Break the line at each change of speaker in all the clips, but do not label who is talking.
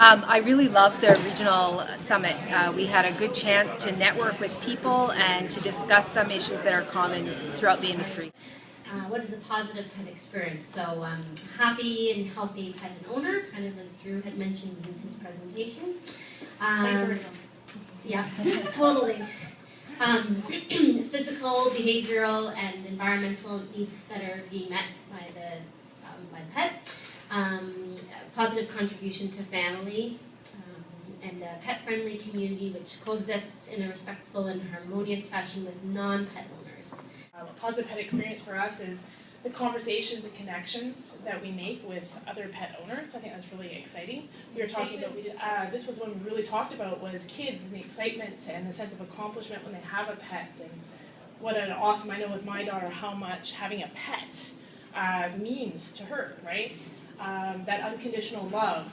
I really loved the regional summit. We had a good chance to network with people and to discuss some issues that are common throughout the industry.
What is a positive pet experience? So happy and healthy pet and owner, kind of as Drew had mentioned in his presentation. Yeah, totally. Physical, behavioral, and environmental needs that are being met by the pet. Positive contribution to family, and a pet-friendly community which coexists in a respectful and harmonious fashion with non-pet owners.
A positive pet experience for us is the conversations and connections that we make with other pet owners. I think that's really exciting. We were talking about, this was one we really talked about, was kids and the excitement and the sense of accomplishment when they have a pet, and what an awesome, I know with my daughter how much having a pet means to her, right? That unconditional love,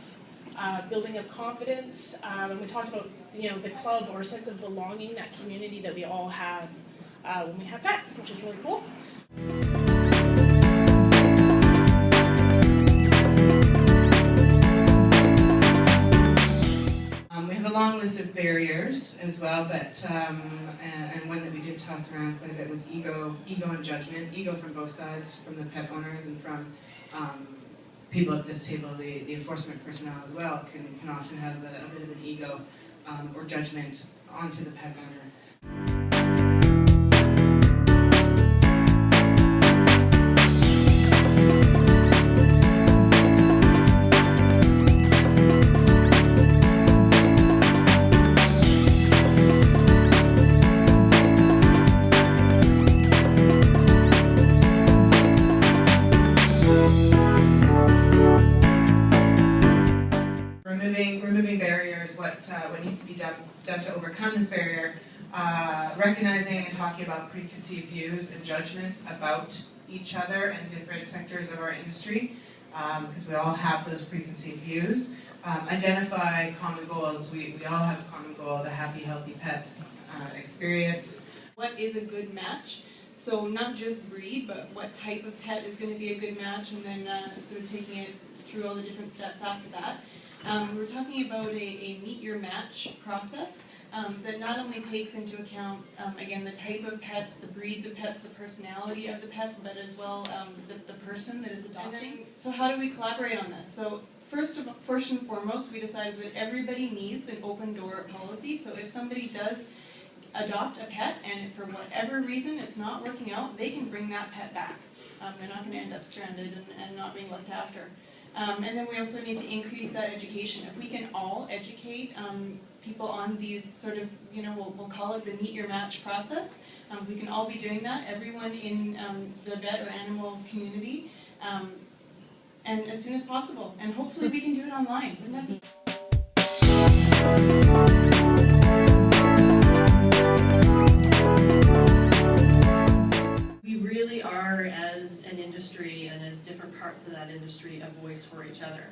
building of confidence, and we talked about, you know, the club or a sense of belonging, that community that we all have when we have pets, which is really cool.
We have a long list of barriers as well, but and one that we did toss around quite a bit was ego and judgment. Ego from both sides, from the pet owners and from people at this table. The enforcement personnel as well can often have a bit of an ego or judgment onto the pet owner. Removing barriers, what needs to be done to overcome this barrier, recognizing and talking about preconceived views and judgments about each other and different sectors of our industry, because we all have those preconceived views. Identify common goals. We all have a common goal, the happy, healthy pet experience.
What is a good match? So not just breed, but what type of pet is going to be a good match, and then sort of taking it through all the different steps after that. We're talking about a meet your match process that not only takes into account, again, the type of pets, the breeds of pets, the personality of the pets, but as well the person that is adopting. So how do we collaborate on this? So first and foremost, we decided that everybody needs an open door policy. So if somebody does adopt a pet and for whatever reason it's not working out, they can bring that pet back. They're not going to end up stranded and not being looked after. And then we also need to increase that education. If we can all educate people on these sort of, you know, we'll call it the meet your match process. We can all be doing that, everyone in the vet or animal community, and as soon as possible. And hopefully we can do it online. Wouldn't that be?
And as different parts of that industry, a voice for each other.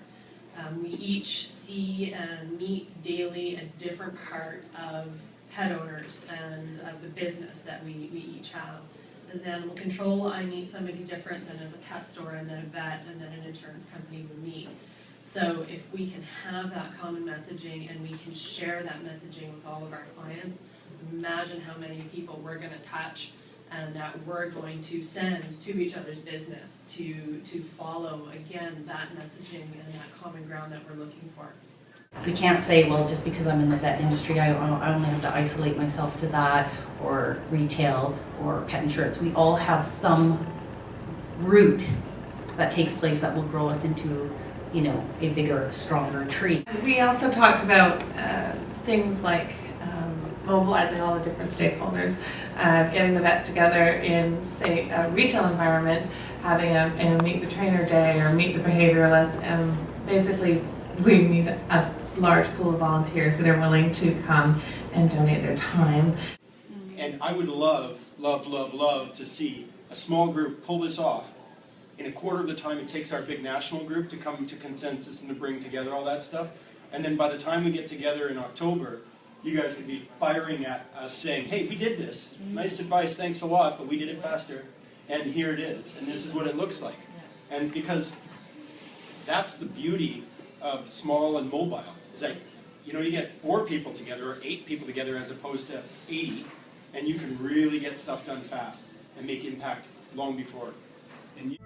We each see and meet daily a different part of pet owners and of the business that we each have. As an animal control, I meet somebody different than as a pet store, and then a vet, and then an insurance company would meet. So if we can have that common messaging and we can share that messaging with all of our clients, imagine how many people we're going to touch and that we're going to send to each other's business to follow, again, that messaging and that common ground that we're looking for.
We can't say, well, just because I'm in the vet industry, I only have to isolate myself to that, or retail, or pet insurance. We all have some root that takes place that will grow us into, you know, a bigger, stronger tree.
We also talked about things like mobilizing all the different stakeholders, getting the vets together in, say, a retail environment, having a meet the trainer day or meet the behavioralist, and basically we need a large pool of volunteers that are willing to come and donate their time.
And I would love to see a small group pull this off in a quarter of the time it takes our big national group to come to consensus and to bring together all that stuff. And then by the time we get together in October, you guys could be firing at us saying, hey, we did this. Nice advice, thanks a lot, but we did it faster. And here it is. And this is what it looks like. And because that's the beauty of small and mobile. is that, you know, you get 4 people together or 8 people together as opposed to 80, and you can really get stuff done fast and make impact long before. And